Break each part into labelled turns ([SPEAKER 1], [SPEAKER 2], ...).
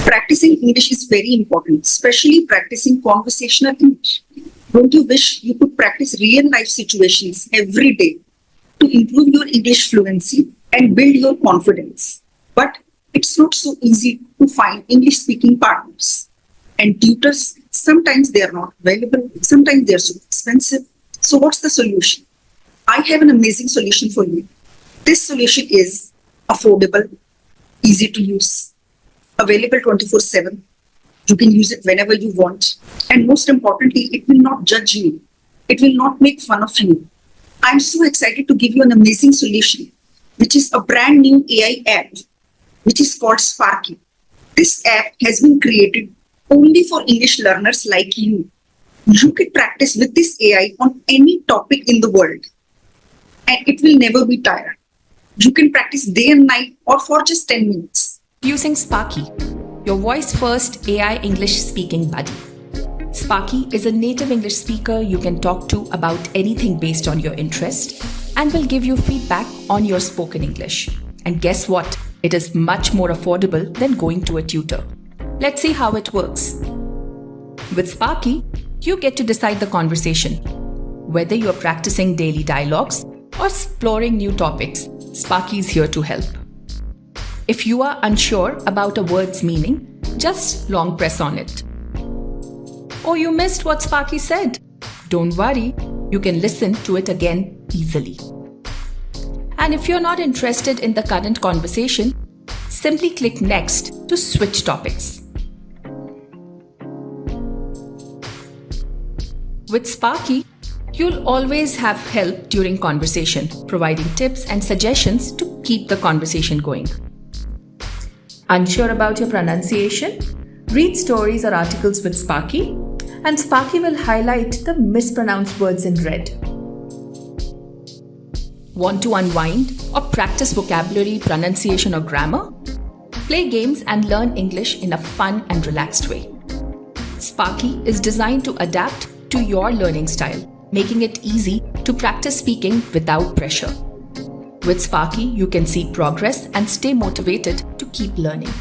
[SPEAKER 1] Practicing English is very important, especially practicing conversational English. Don't you wish you could practice real life situations every day to improve your English fluency and build your confidence? But it's not so easy to find English speaking partners. And tutors, sometimes they are not available, sometimes they are so expensive. So what's the solution? I have an amazing solution for you. This solution is affordable, easy to use, available 24/7. You can use it whenever you want. And most importantly, it will not judge you. It will not make fun of you. I'm so excited to give you an amazing solution, which is a brand new AI app, which is called Sparky. This app has been created only for English learners like you. You can practice with this AI on any topic in the world, and it will never be tired. You can practice day and night or for just 10 minutes.
[SPEAKER 2] Using Sparky, your voice-first AI English speaking buddy. Sparky is a native English speaker you can talk to about anything based on your interest and will give you feedback on your spoken English. And guess what? It is much more affordable than going to a tutor. Let's see how it works. With Sparky, you get to decide the conversation. Whether you're practicing daily dialogues or exploring new topics, Sparky is here to help. If you are unsure about a word's meaning, just long press on it. Or you missed what Sparky said? Don't worry, you can listen to it again easily. And if you're not interested in the current conversation, simply click Next to switch topics. With Sparky, you'll always have help during conversation, providing tips and suggestions to keep the conversation going. Unsure about your pronunciation? Read stories or articles with Sparky, and Sparky will highlight the mispronounced words in red. Want to unwind or practice vocabulary, pronunciation, or grammar? Play games and learn English in a fun and relaxed way. Sparky is designed to adapt to your learning style, making it easy to practice speaking without pressure. With Sparky, you can see progress and stay motivated to keep learning.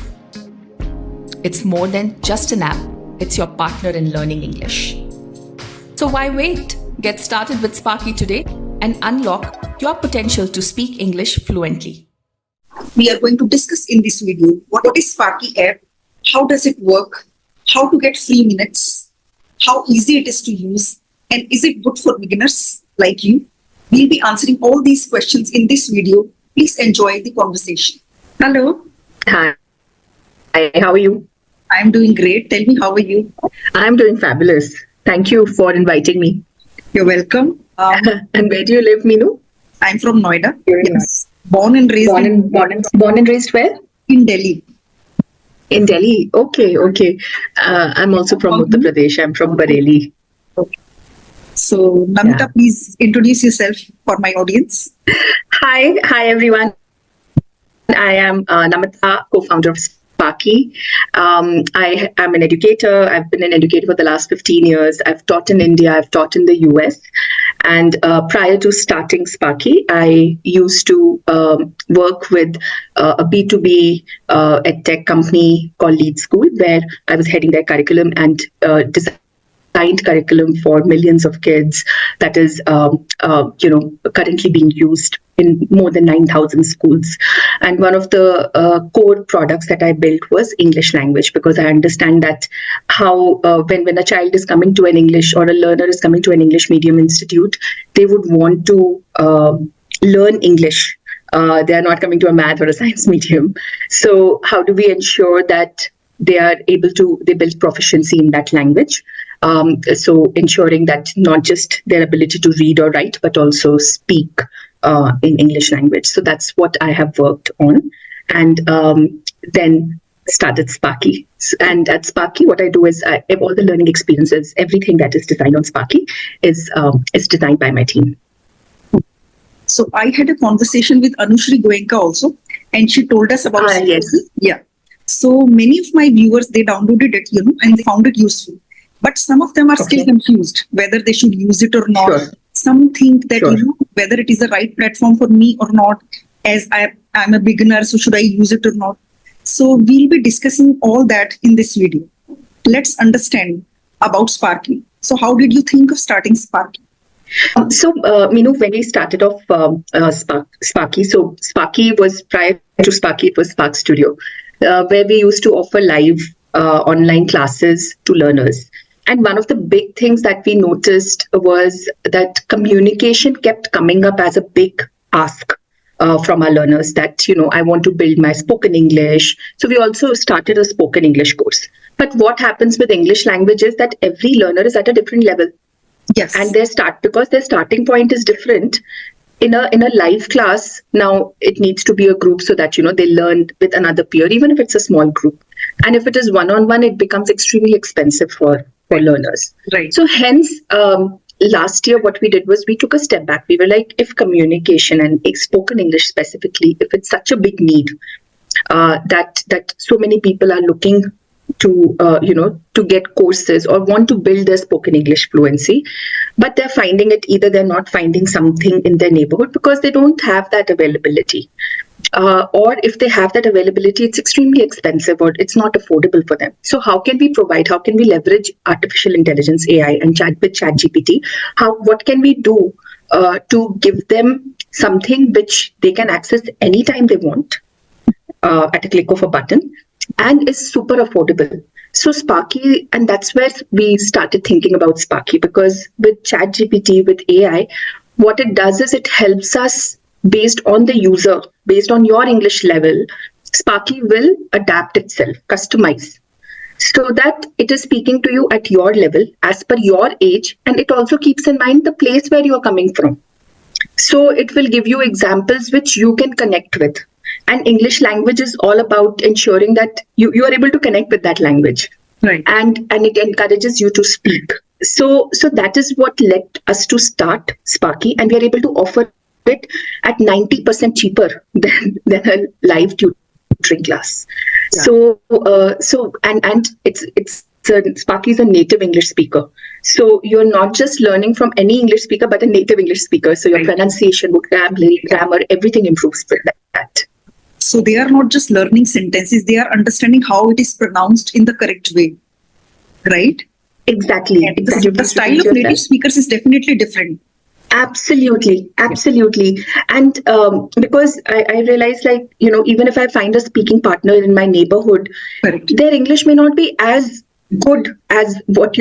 [SPEAKER 2] It's more than just an app, it's your partner in learning English. So why wait? Get started with Sparky today and unlock your potential to speak English fluently.
[SPEAKER 1] We are going to discuss in this video what is Sparky app, how does it work, how to get free minutes, how easy it is to use, and is it good for beginners like you? We'll be answering all these questions in this video. Please enjoy the conversation. Hello.
[SPEAKER 3] Hi. Hi, how are you?
[SPEAKER 1] I'm doing great. Tell me, how are you?
[SPEAKER 3] I'm doing fabulous. Thank you for inviting me.
[SPEAKER 1] You're welcome.
[SPEAKER 3] And where do you live, Meenu?
[SPEAKER 1] I'm from Noida.
[SPEAKER 3] You're in
[SPEAKER 1] Yes. Born and raised
[SPEAKER 3] Born and raised where?
[SPEAKER 1] in Delhi.
[SPEAKER 3] In Delhi. Okay. I'm also from Uttar Pradesh. I'm from Bareilly.
[SPEAKER 1] So, Namita, please introduce yourself for my audience.
[SPEAKER 3] Hi everyone. I am Namita, co-founder of Sparky. I am an educator. I've been an educator for the last 15 years. I've taught in India. I've taught in the US. And prior to starting Sparky, I used to work with a B2B edtech company called Lead School, where I was heading their curriculum and designed curriculum for millions of kids that is currently being used in more than 9,000 schools. And one of the core products that I built was English language, because I understand that how when a child is coming to an English, or a learner is coming to an English medium institute, they would want to learn English. They are not coming to a math or a science medium. So how do we ensure that they build proficiency in that language? So ensuring that not just their ability to read or write, but also speak in English language. So that's what I have worked on, and then started Sparky. And at Sparky, what I do is all the learning experiences, everything that is designed on Sparky is designed by my team.
[SPEAKER 1] So I had a conversation with Anushri Goenka also, and she told us about Sparky.
[SPEAKER 3] Yes.
[SPEAKER 1] Yeah. So many of my viewers, they downloaded it, and they found it useful. But some of them are still confused whether they should use it or not.
[SPEAKER 3] Sure.
[SPEAKER 1] Some think that whether it is the right platform for me or not, as I'm a beginner, so should I use it or not? So we'll be discussing all that in this video. Let's understand about Sparky. So how did you think of starting Sparky?
[SPEAKER 3] Meenu, when we started off Sparky, so Sparky was prior to Sparky, it was Spark Studio, where we used to offer live online classes to learners. And one of the big things that we noticed was that communication kept coming up as a big ask from our learners that, I want to build my spoken English. So we also started a spoken English course. But what happens with English language is that every learner is at a different level.
[SPEAKER 1] Yes.
[SPEAKER 3] And because their starting point is different. In a live class, now it needs to be a group so that, they learn with another peer, even if it's a small group. And if it is one-on-one, it becomes extremely expensive for learners.
[SPEAKER 1] Right.
[SPEAKER 3] So hence, last year, what we did was we took a step back. We were like, if communication and spoken English specifically, if it's such a big need that so many people are looking to get courses or want to build their spoken English fluency, but they're finding it, either they're not finding something in their neighborhood because they don't have that availability. Or if they have that availability, it's extremely expensive or it's not affordable for them. So how can we leverage artificial intelligence, AI, and with ChatGPT? What can we do to give them something which they can access anytime they want at a click of a button and is super affordable? So Sparky, and that's where we started thinking about Sparky, because with ChatGPT, with AI, what it does is it helps us based on the user, based on your English level. Sparky will adapt itself, customize, so that it is speaking to you at your level, as per your age, and it also keeps in mind the place where you are coming from. So it will give you examples which you can connect with. And English language is all about ensuring that you are able to connect with that language.
[SPEAKER 1] Right.
[SPEAKER 3] And it encourages you to speak. So that is what led us to start Sparky, and we are able to offer it at 90% cheaper than a live tutoring class.
[SPEAKER 1] Yeah.
[SPEAKER 3] So it's Sparky is a native English speaker. So you're not just learning from any English speaker, but a native English speaker. So your pronunciation, vocabulary, grammar, everything improves with that.
[SPEAKER 1] So they are not just learning sentences, they are understanding how it is pronounced in the correct way, right?
[SPEAKER 3] Exactly.
[SPEAKER 1] The style of native speakers is definitely different.
[SPEAKER 3] Absolutely. And because I realized, even if I find a speaking partner in my neighborhood,
[SPEAKER 1] Correct.
[SPEAKER 3] Their English may not be as good as what,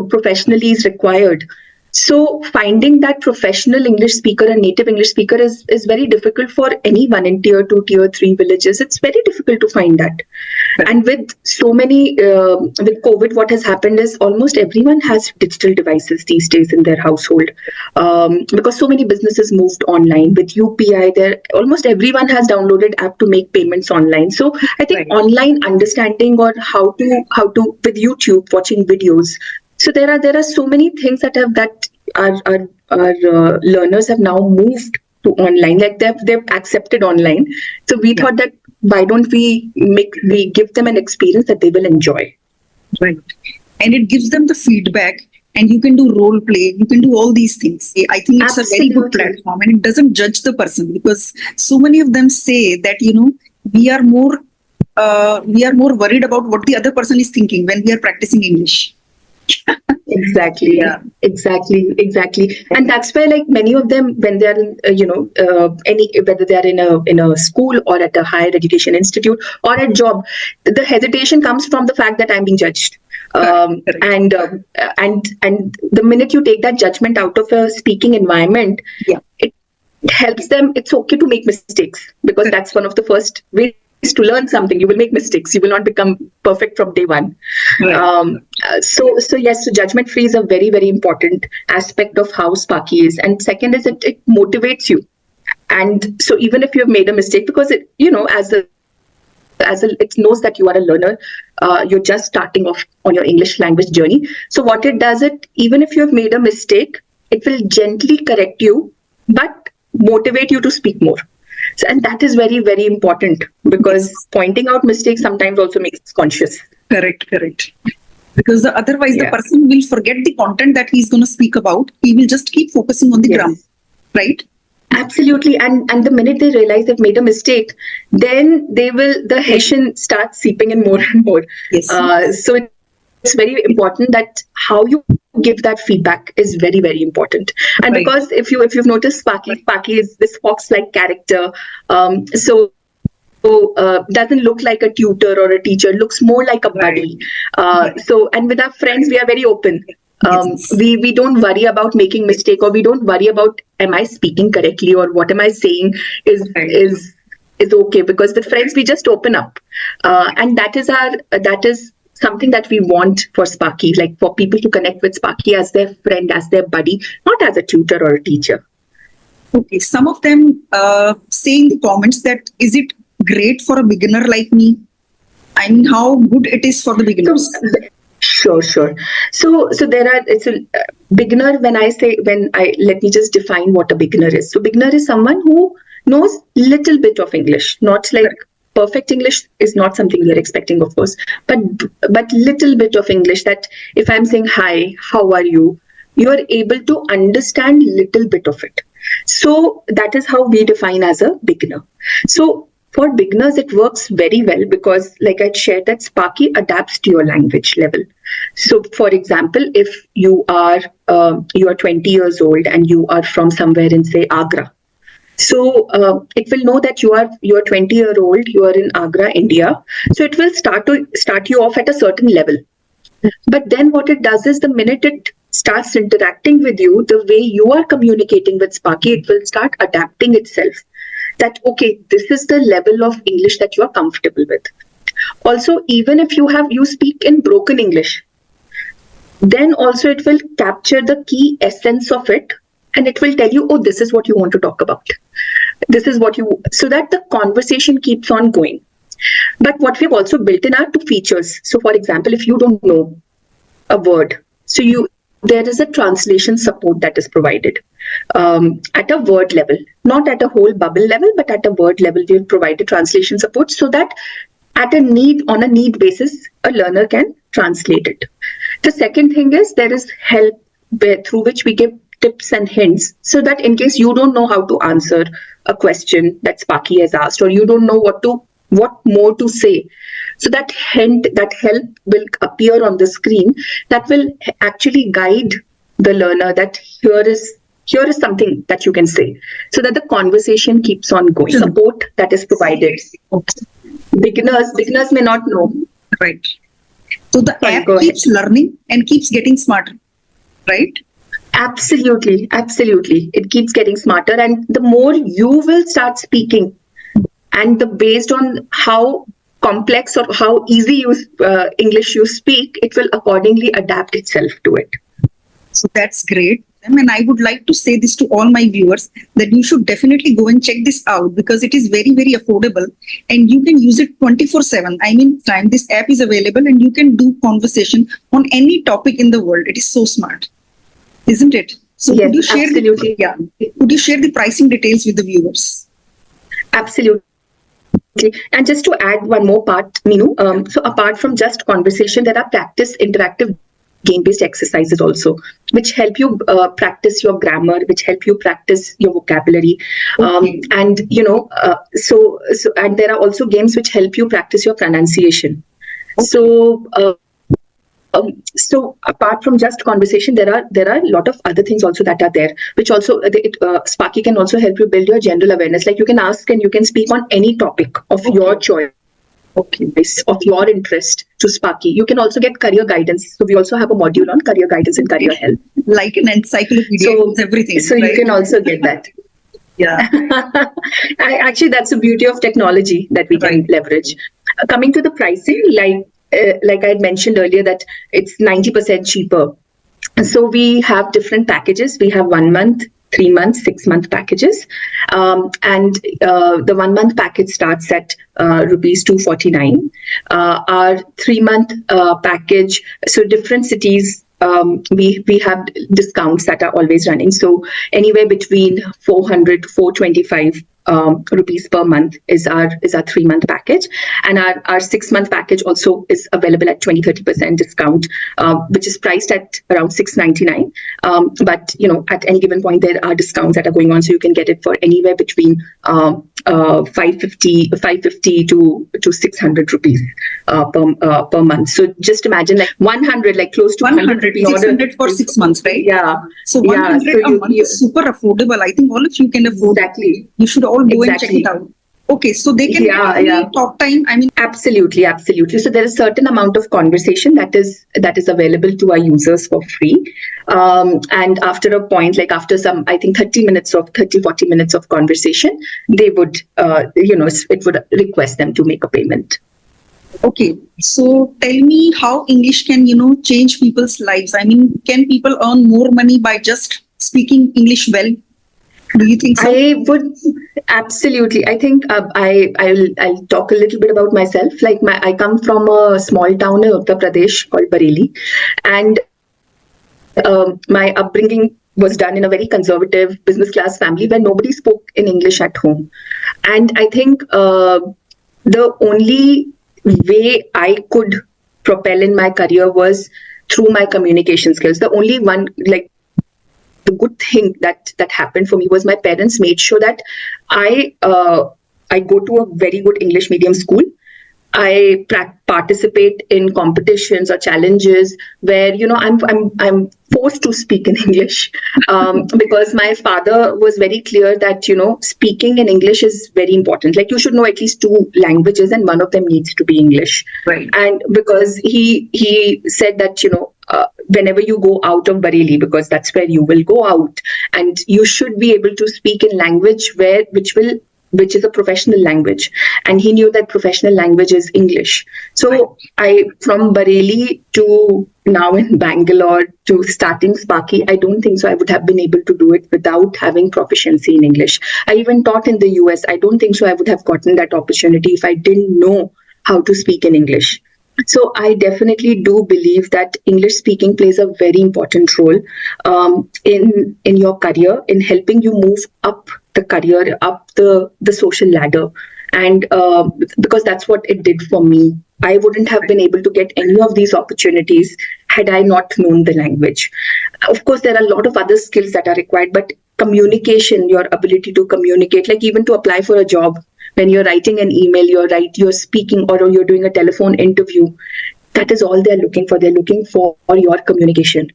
[SPEAKER 3] professionally is required. So finding that professional English speaker and native English speaker is very difficult for anyone in tier 2, tier 3 villages. It's very difficult to find that. And with so many, with COVID, what has happened is almost everyone has digital devices these days in their household, because so many businesses moved online. With UPI, almost everyone has downloaded app to make payments online. So I think online understanding, or how to with YouTube, watching videos. So there are so many things that our learners have now moved to online, like they've accepted online. So we thought that why don't we give them an experience that they will enjoy.
[SPEAKER 1] Right. And it gives them the feedback, and you can do role play, you can do all these things. I think it's a very good platform, and it doesn't judge the person, because so many of them say that, we are more worried about what the other person is thinking when we are practicing English.
[SPEAKER 3] Exactly. Yeah. Exactly. And that's why, like, many of them, when they are in, whether they are in a school or at a higher education institute or a job, the hesitation comes from the fact that I'm being judged. And the minute you take that judgment out of a speaking environment, it helps them. It's okay to make mistakes, because that's one of the first ways to learn something. You will make mistakes. You will not become perfect from day one. Right. So judgment free is a very, very important aspect of how Sparky is. And second is it motivates you. And so even if you have made a mistake, because it knows that you are a learner, you're just starting off on your English language journey. So what it does, even if you have made a mistake, it will gently correct you, but motivate you to speak more. So, and that is very, very important, because pointing out mistakes sometimes also makes us conscious.
[SPEAKER 1] Correct. Because otherwise the person will forget the content that he's going to speak about. He will just keep focusing on the grammar, right?
[SPEAKER 3] Absolutely, and the minute they realize they've made a mistake, then the Hessian starts seeping in more and more.
[SPEAKER 1] Yes.
[SPEAKER 3] So it's very important that how you give that feedback is very, very important. And
[SPEAKER 1] Right.
[SPEAKER 3] because if you've noticed, Sparky is this fox-like character, so doesn't look like a tutor or a teacher, looks more like a buddy. So, and with our friends, we are very open.
[SPEAKER 1] Yes.
[SPEAKER 3] We don't worry about making mistake, or we don't worry about am I speaking correctly, or what am I saying
[SPEAKER 1] Right.
[SPEAKER 3] is okay, because with friends we just open up, and that is something that we want for Sparky, like for people to connect with Sparky as their friend, as their buddy, not as a tutor or a teacher.
[SPEAKER 1] Okay. Some of them say in the comments that is it great for a beginner like me? I mean, how good it is for the beginners.
[SPEAKER 3] Sure. So there are, it's a beginner. When let me just define what a beginner is. So beginner is someone who knows little bit of English, not like perfect English is not something we are expecting, of course, but little bit of English, that if I'm saying hi, how are you, you are able to understand little bit of it. So that is how we define as a beginner. So for beginners, it works very well because, like I shared, that Sparky adapts to your language level. So, for example, if you are 20 years old and you are from somewhere in, say, Agra, so it will know that you are 20-year-old, you are in Agra, India. So it will start you off at a certain level. But then what it does is, the minute it starts interacting with you, the way you are communicating with Sparky, it will start adapting itself. That, okay, this is the level of English that you are comfortable with. Also, even if you speak in broken English, then also it will capture the key essence of it, and it will tell you, oh, this is what you want to talk about. So that the conversation keeps on going. But what we've also built in are two features. So for example, if you don't know a word, there is a translation support that is provided at a word level, not at a whole bubble level, but at a word level. We've provided translation support so that on a need basis, a learner can translate it. The second thing is, there is help through which we give tips and hints, so that in case you don't know how to answer a question that Sparky has asked, or you don't know what more to say, so that help will appear on the screen, that will actually guide the learner that here is something that you can say, so that the conversation keeps on going. Support that is provided. Beginners may not know.
[SPEAKER 1] Right. So the app keeps learning and keeps getting smarter, right?
[SPEAKER 3] Absolutely. It keeps getting smarter, and the more you will start speaking, and based on how complex or how easy English you speak, it will accordingly adapt itself to it.
[SPEAKER 1] So that's great. And I would like to say this to all my viewers, that you should definitely go and check this out, because it is very, very affordable and you can use it 24/7. I mean, this app is available and you can do conversation on any topic in the world. It is so smart, isn't it? So
[SPEAKER 3] yes,
[SPEAKER 1] could you share
[SPEAKER 3] absolutely.
[SPEAKER 1] Could you share the pricing details with the viewers?
[SPEAKER 3] Absolutely. And just to add one more part, Meenu, so apart from just conversation, there are interactive game-based exercises also, which help you practice your grammar, which help you practice your vocabulary, and and there are also games which help you practice your pronunciation. So apart from just conversation, there are a lot of other things also that are there, which also Sparky can also help you build your general awareness. Like, you can ask and you can speak on any topic of your choice, of your interest to Sparky. You can also get career guidance. So we also have a module on career guidance and career health,
[SPEAKER 1] like an encyclopedia. So everything.
[SPEAKER 3] So right? You can also get that.
[SPEAKER 1] Yeah.
[SPEAKER 3] Actually, that's the beauty of technology that we can leverage. Coming to the pricing, like I had mentioned earlier, that it's 90% cheaper. So we have different packages. We have 1 month, 3 months, 6 month packages. And the 1 month package starts at rupees 249. Our 3 month package, so different cities, we have discounts that are always running. So anywhere between 400 to 425 rupees per month is our 3-month package, and our 6-month package also is available at 20-30% discount, which is priced at around 699. But at any given point there are discounts that are going on, so you can get it for anywhere between 550 to 600 rupees per month. So just imagine like 100, like close to 100
[SPEAKER 1] 600 for 6 months, right?
[SPEAKER 3] Yeah.
[SPEAKER 1] So 100 a month is super affordable. I think all of you can afford.
[SPEAKER 3] Exactly.
[SPEAKER 1] You should all go and check it out. Okay, so they can get talk time. I mean,
[SPEAKER 3] absolutely. So there is a certain amount of conversation that is available to our users for free. And after a point, like after some, I think 40 minutes of conversation, they would, it would request them to make a payment.
[SPEAKER 1] Okay, so tell me how English can, change people's lives. I mean, can people earn more money by just speaking English well? Do you think so?
[SPEAKER 3] I would absolutely. I think I'll talk a little bit about myself. Like I come from a small town in Uttar Pradesh called Bareilly, and my upbringing was done in a very conservative business class family where nobody spoke in English at home. And I think the only way I could propel in my career was through my communication skills. The only one, like, the good thing that happened for me was my parents made sure that I go to a very good English medium school. I participate in competitions or challenges where I'm forced to speak in English because my father was very clear that speaking in English is very important. Like you should know at least 2 languages, and one of them needs to be English.
[SPEAKER 1] Right.
[SPEAKER 3] And because he said that whenever you go out of Bareilly, because that's where you will go out, and you should be able to speak in language which is a professional language, and he knew that professional language is English. So I, from Bareilly to now in Bangalore to starting Sparky, I don't think so I would have been able to do it without having proficiency in English. I even taught in the US. I don't think so I would have gotten that opportunity if I didn't know how to speak in English. So I definitely do believe that English speaking plays a very important role in your career, in helping you move up the career, up the social ladder. And because that's what it did for me. I wouldn't have been able to get any of these opportunities had I not known the language. Of course, there are a lot of other skills that are required, but communication, your ability to communicate, like even to apply for a job, when you're writing an email, you're speaking, or you're doing a telephone interview, that is all they're looking for. They're looking for your communication,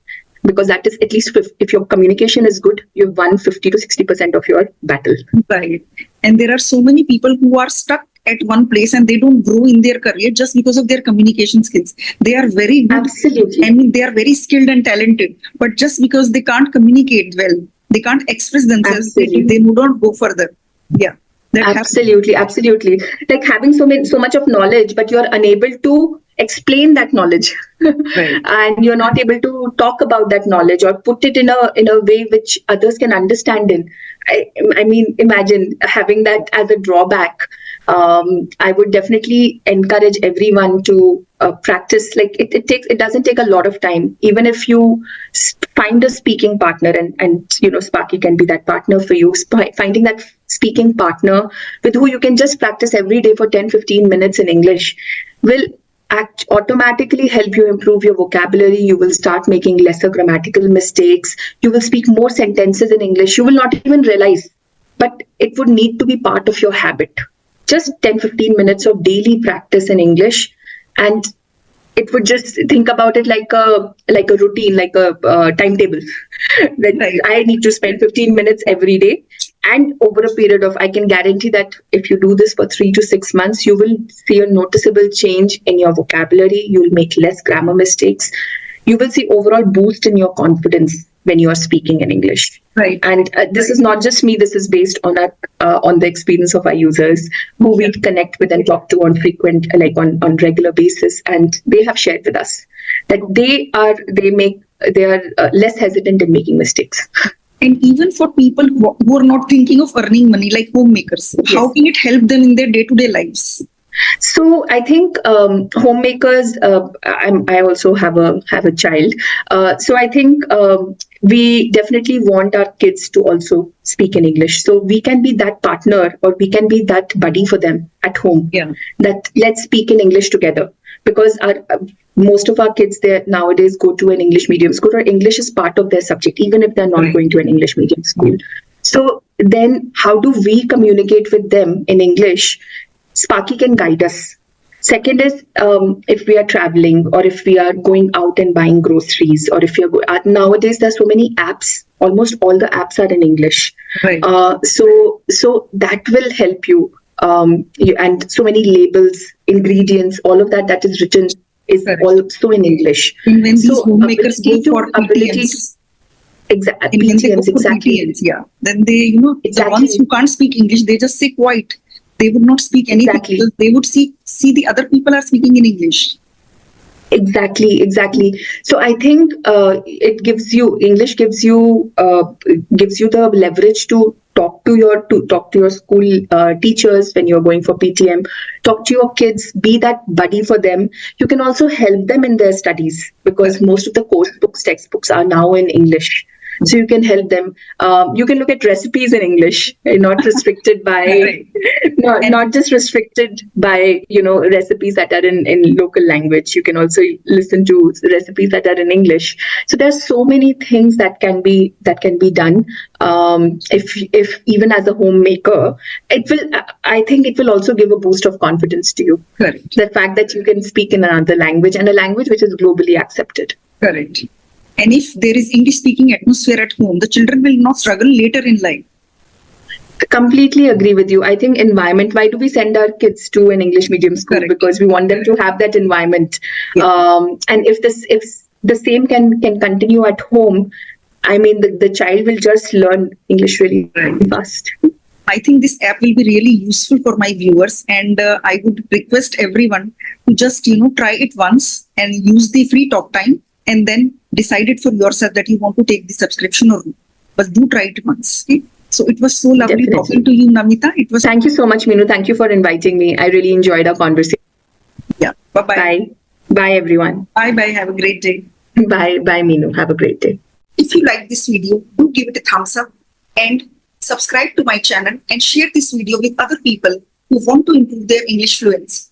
[SPEAKER 3] because that is, at least if your communication is good, you've won 50 to 60% of your battle.
[SPEAKER 1] Right. And there are so many people who are stuck at one place and they don't grow in their career just because of their communication skills. They are very good.
[SPEAKER 3] Absolutely.
[SPEAKER 1] I mean, they are very skilled and talented, but just because they can't communicate well, they can't express themselves, they do not go further. Yeah.
[SPEAKER 3] Absolutely. Like having so much of knowledge, but you're unable to explain that knowledge,
[SPEAKER 1] right.
[SPEAKER 3] And you're not able to talk about that knowledge or put it in a way which others can understand in. I mean, imagine having that as a drawback. I would definitely encourage everyone to practice. Like it doesn't take a lot of time. Even if you find a speaking partner, and Sparky can be that partner for you. Finding that speaking partner with who you can just practice every day for 10-15 minutes in English will automatically help you improve your vocabulary. You will start making lesser grammatical mistakes. You will speak more sentences in English. You will not even realize, but it would need to be part of your habit. Just 10-15 minutes of daily practice in English, and it would just think about it like a routine, like a timetable. That I need to spend 15 minutes every day. And over a period of, I can guarantee that if you do this for 3 to 6 months, you will see a noticeable change in your vocabulary. You will make less grammar mistakes. You will see overall boost in your confidence when you are speaking in English.
[SPEAKER 1] Right.
[SPEAKER 3] And this is not just me. This is based on the experience of our users who we connect with and talk to on regular basis. And they have shared with us that they are less hesitant in making mistakes.
[SPEAKER 1] And even for people who are not thinking of earning money, like homemakers, how can it help them in their day-to-day lives?
[SPEAKER 3] So I think homemakers. I also have a child. So I think we definitely want our kids to also speak in English. So we can be that partner, or we can be that buddy for them at home.
[SPEAKER 1] Yeah.
[SPEAKER 3] That let's speak in English together, because most of our kids there nowadays go to an English medium school, or English is part of their subject, even if they're not
[SPEAKER 1] Right.
[SPEAKER 3] going to an English medium school. So then, how do we communicate with them in English? Sparky can guide us. Second is, if we are traveling, or if we are going out and buying groceries, or if you're nowadays there's so many apps. Almost all the apps are in English.
[SPEAKER 1] Right.
[SPEAKER 3] So that will help you. And so many labels, ingredients, all of that is written is
[SPEAKER 1] Correct.
[SPEAKER 3] also in English.
[SPEAKER 1] And when these
[SPEAKER 3] So
[SPEAKER 1] homemakers go
[SPEAKER 3] ability to-
[SPEAKER 1] for
[SPEAKER 3] ability
[SPEAKER 1] PTMs,
[SPEAKER 3] Exactly.
[SPEAKER 1] and when they go
[SPEAKER 3] PTMs,
[SPEAKER 1] for
[SPEAKER 3] exactly.
[SPEAKER 1] PTMs, yeah, then they, the ones
[SPEAKER 3] Exactly.
[SPEAKER 1] who can't speak English, they just say quiet. They would not speak anything
[SPEAKER 3] Exactly.
[SPEAKER 1] because they would see the other people are speaking in English.
[SPEAKER 3] Exactly. So I think English gives you the leverage to talk to your school teachers when you're going for PTM. Talk to your kids, be that buddy for them. You can also help them in their studies, because most of the course books, textbooks are now in English. So you can help them. You can look at recipes in English, not restricted by,
[SPEAKER 1] Right.
[SPEAKER 3] not just restricted by recipes that are in local language. You can also listen to recipes that are in English. So there's so many things that can be done. If even as a homemaker, it will. I think it will also give a boost of confidence to you.
[SPEAKER 1] Correct.
[SPEAKER 3] The fact that you can speak in another language, and a language which is globally accepted.
[SPEAKER 1] Correct. And if there is English speaking atmosphere at home, the children will not struggle later in life.
[SPEAKER 3] Completely agree with you. I think environment. Why do we send our kids to an English medium school?
[SPEAKER 1] Correct.
[SPEAKER 3] Because we want them to have that environment.
[SPEAKER 1] Yeah.
[SPEAKER 3] And if the same can continue at home, I mean, the child will just learn English really fast.
[SPEAKER 1] I think this app will be really useful for my viewers, and I would request everyone to just try it once and use the free talk time, and then decide it for yourself that you want to take the subscription or not. But do try it once. Okay? So it was so lovely
[SPEAKER 3] Definitely.
[SPEAKER 1] talking to you, Namita. It was.
[SPEAKER 3] Thank you so much, Meenu. Thank you for inviting me. I really enjoyed our conversation.
[SPEAKER 1] Yeah. Bye bye.
[SPEAKER 3] Bye. Bye, everyone.
[SPEAKER 1] Bye bye. Have a great day.
[SPEAKER 3] Bye, Meenu. Have a great day.
[SPEAKER 1] If you like this video, do give it a thumbs up and subscribe to my channel and share this video with other people who want to improve their English fluency.